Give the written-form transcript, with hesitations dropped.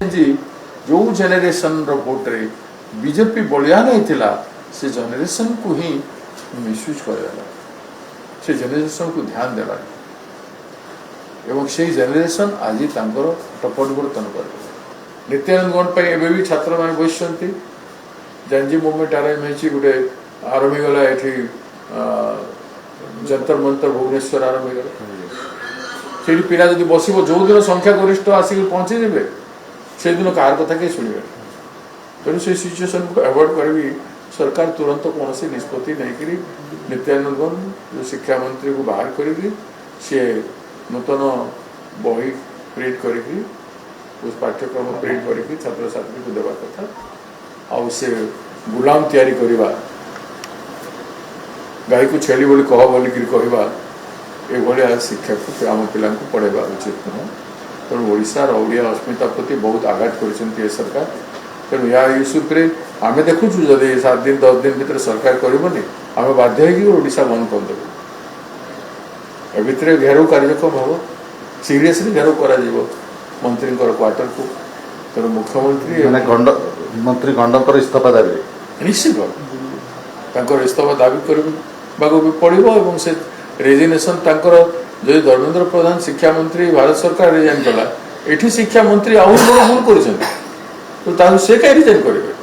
Gen Z जो generation vote रे BJP Ballia नहीं थिला से जेनेरेशन को ही मिसयूज करदेला से जेनेरेशन को ध्यान देला एवं से जेनेरेशन आज परिवर्तन कर नित्यानंद गौड़ पर एवं भी छात्र मैंने बसती जेनजी मुवमेंट आरंभ हो गोटे आरंभ गला ये जंतर मंतर भुवनेश्वर आरंभ से पिला जब बस जो दिन संख्या गरिष्ठ आसिक पहुंचे से दिन कहार कथा किए शुणे तेणु से सिचुएसन को अवॉइड करी सरकार तुरंत कौन सी निष्पत्ति नहीं नित्यानंद गौड़ जो शिक्षा मंत्री को बाहर करी सी नूतन बही प्रिंट करी उस पाठ्यक्रम प्रिंट करके छात्र छात्री को देवा कथा आउ से गुलाम तैयारी करवा गाई को छेली बोली कह बोलिक कहवा ये शिक्षा को आम पिला पढ़ेगा उचित नुह तेणु ओडार ओडिया अस्मिता प्रति बहुत आघात कर सरकार तेणु या इश्यू आम देखु जदि 7 दिन 10 दिन भर सरकार करनी आम बाध्य ओडिशा बंद करदेव ए भितर घेराव कार्यक्रम हम सीरियसली घेराव कर मंत्री क्वार्टर को तेणु मुख्यमंत्री मंत्री गंडकर इस्तीफा दाबी निश्चित इस्तीफा दाबी करने भी पड़ो से रेजिग्नेशन जो धर्मेंद्र प्रधान शिक्षा मंत्री भारत सरकार रिजाइन कला ये शिक्षा मंत्री आउट बड़ भूल कर तो से कहीं रिजाइन करेंगे